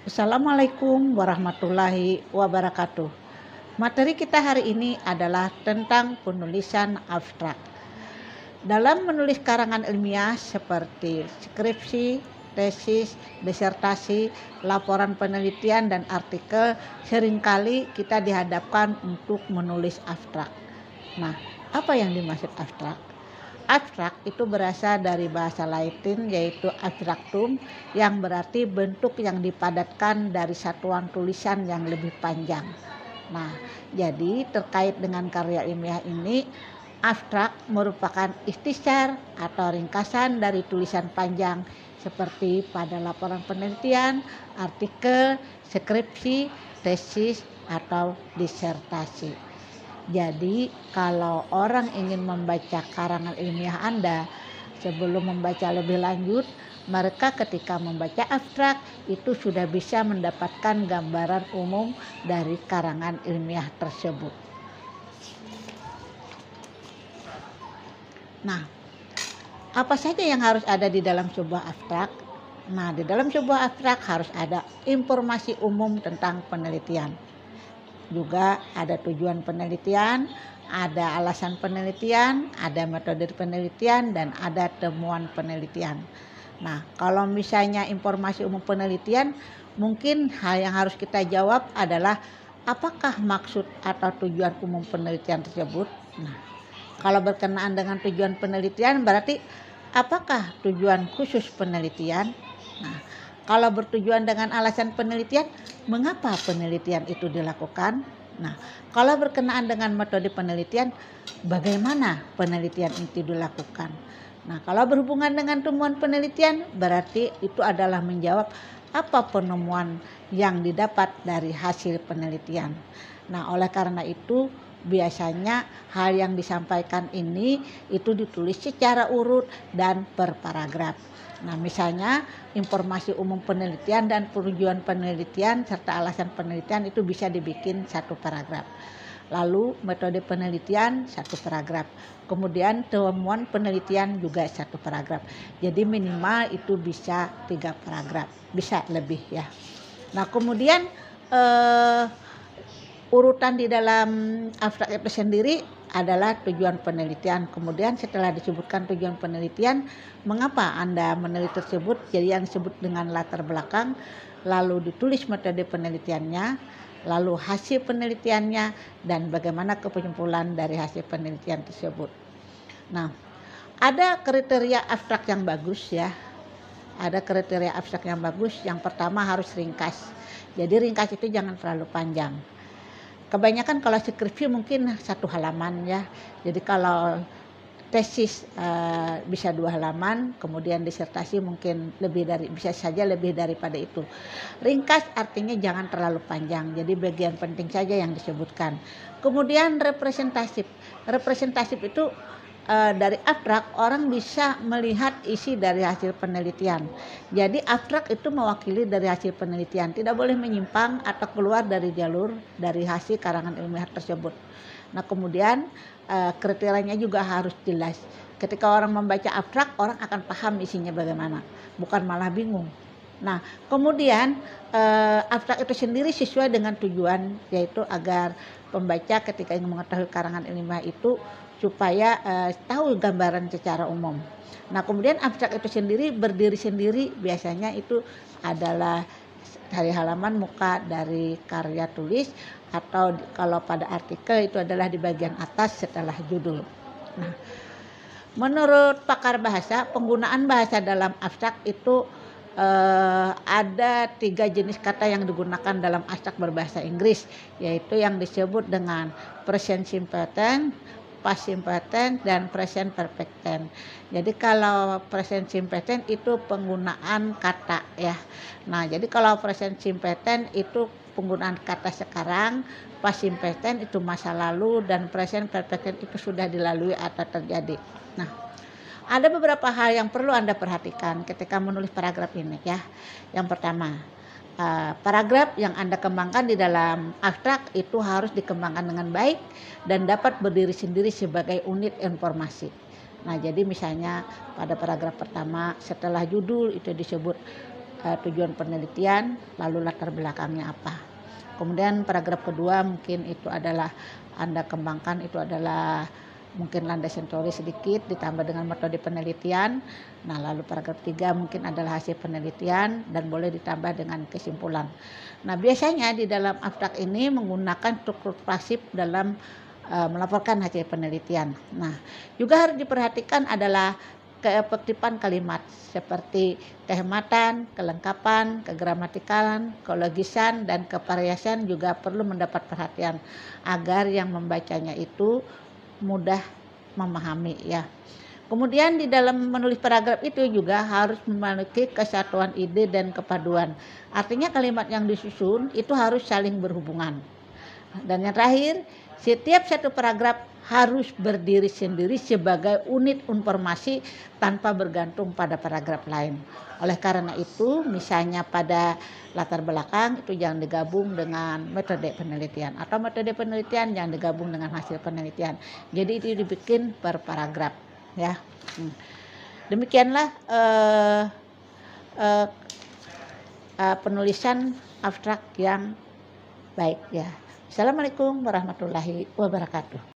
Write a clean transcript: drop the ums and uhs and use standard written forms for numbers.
Assalamualaikum warahmatullahi wabarakatuh. Materi kita hari ini adalah tentang penulisan abstrak. Dalam menulis karangan ilmiah seperti skripsi, tesis, disertasi, laporan penelitian, dan artikel, seringkali kita dihadapkan untuk menulis abstrak. Nah, apa yang dimaksud abstrak? Abstrak itu berasal dari bahasa Latin yaitu abstractum yang berarti bentuk yang dipadatkan dari satuan tulisan yang lebih panjang. Nah, jadi terkait dengan karya ilmiah ini, abstrak merupakan ikhtisar atau ringkasan dari tulisan panjang seperti pada laporan penelitian, artikel, skripsi, tesis, atau disertasi. Jadi kalau orang ingin membaca karangan ilmiah Anda, sebelum membaca lebih lanjut, mereka ketika membaca abstrak itu sudah bisa mendapatkan gambaran umum dari karangan ilmiah tersebut. Nah, apa saja yang harus ada di dalam sebuah abstrak? Nah, di dalam sebuah abstrak harus ada informasi umum tentang penelitian. Juga ada tujuan penelitian, ada alasan penelitian, ada metode penelitian, dan ada temuan penelitian. Nah, kalau misalnya informasi umum penelitian, mungkin hal yang harus kita jawab adalah apakah maksud atau tujuan umum penelitian tersebut. Nah, kalau berkenaan dengan tujuan penelitian berarti apakah tujuan khusus penelitian. Nah, kalau bertujuan dengan alasan penelitian, mengapa penelitian itu dilakukan? Nah, kalau berkenaan dengan metode penelitian, bagaimana penelitian itu dilakukan? Nah, kalau berhubungan dengan temuan penelitian, berarti itu adalah menjawab apa penemuan yang didapat dari hasil penelitian. Nah, oleh karena itu, biasanya hal yang disampaikan ini itu ditulis secara urut dan per paragraf. Nah, misalnya informasi umum penelitian dan tujuan penelitian serta alasan penelitian itu bisa dibikin satu paragraf. Lalu metode penelitian satu paragraf. Kemudian temuan penelitian juga satu paragraf. Jadi minimal itu bisa 3 paragraf, bisa lebih ya. Nah, kemudian urutan di dalam abstrak itu sendiri adalah tujuan penelitian. Kemudian setelah disebutkan tujuan penelitian, mengapa Anda meneliti tersebut, jadi yang disebut dengan latar belakang, lalu ditulis metode penelitiannya, lalu hasil penelitiannya, dan bagaimana kesimpulan dari hasil penelitian tersebut. Nah, ada kriteria abstrak yang bagus ya. Ada kriteria abstrak yang bagus. Yang pertama harus ringkas. Jadi ringkas itu jangan terlalu panjang. Kebanyakan kalau skripsi mungkin 1 halaman ya. Jadi kalau tesis bisa 2 halaman, kemudian disertasi mungkin bisa saja lebih daripada itu. Ringkas artinya jangan terlalu panjang. Jadi bagian penting saja yang disebutkan. Kemudian representatif. Representatif itu dari abstrak orang bisa melihat isi dari hasil penelitian. Jadi abstrak itu mewakili dari hasil penelitian, tidak boleh menyimpang atau keluar dari jalur dari hasil karangan ilmiah tersebut. Nah, kemudian kriterianya juga harus jelas. Ketika orang membaca abstrak, orang akan paham isinya bagaimana, bukan malah bingung. Nah, kemudian abstrak itu sendiri sesuai dengan tujuan, yaitu agar pembaca ketika ingin mengetahui karangan ilmiah itu supaya tahu gambaran secara umum. Nah, kemudian abstrak itu sendiri berdiri sendiri, biasanya itu adalah dari halaman muka dari karya tulis, atau kalau pada artikel itu adalah di bagian atas setelah judul. Nah, menurut pakar bahasa, penggunaan bahasa dalam abstrak itu ada 3 jenis kata yang digunakan dalam abstrak berbahasa Inggris, yaitu yang disebut dengan present simple tense, past simple tense, dan present perfect tense. Jadi kalau present simple tense itu penggunaan kata ya. Nah, jadi kalau present simple tense itu penggunaan kata sekarang, past simple tense itu masa lalu, dan present perfect tense itu sudah dilalui atau terjadi. Nah, ada beberapa hal yang perlu Anda perhatikan ketika menulis paragraf ini ya. Yang pertama, paragraf yang Anda kembangkan di dalam abstrak itu harus dikembangkan dengan baik dan dapat berdiri sendiri sebagai unit informasi. Nah, jadi misalnya pada paragraf pertama setelah judul itu disebut tujuan penelitian, lalu latar belakangnya apa. Kemudian paragraf kedua mungkin itu adalah Anda kembangkan, itu adalah mungkin landasan teori sedikit ditambah dengan metode penelitian. Nah, lalu paragraf 3 mungkin adalah hasil penelitian dan boleh ditambah dengan kesimpulan. Nah, biasanya di dalam abstrak ini menggunakan struktur pasif dalam melaporkan hasil penelitian. Nah, juga harus diperhatikan adalah keefektifan kalimat seperti kehematan, kelengkapan, kegramatikalan, kelogisan, dan kevariasan juga perlu mendapat perhatian agar yang membacanya itu mudah memahami ya. Kemudian di dalam menulis paragraf itu juga harus memiliki kesatuan ide dan kepaduan. Artinya kalimat yang disusun itu harus saling berhubungan. Dan yang terakhir, setiap satu paragraf harus berdiri sendiri sebagai unit informasi tanpa bergantung pada paragraf lain. Oleh karena itu, misalnya pada latar belakang itu jangan digabung dengan metode penelitian, atau metode penelitian jangan digabung dengan hasil penelitian. Jadi itu dibikin per paragraf ya. Demikianlah penulisan abstrak yang baik ya. Assalamualaikum warahmatullahi wabarakatuh.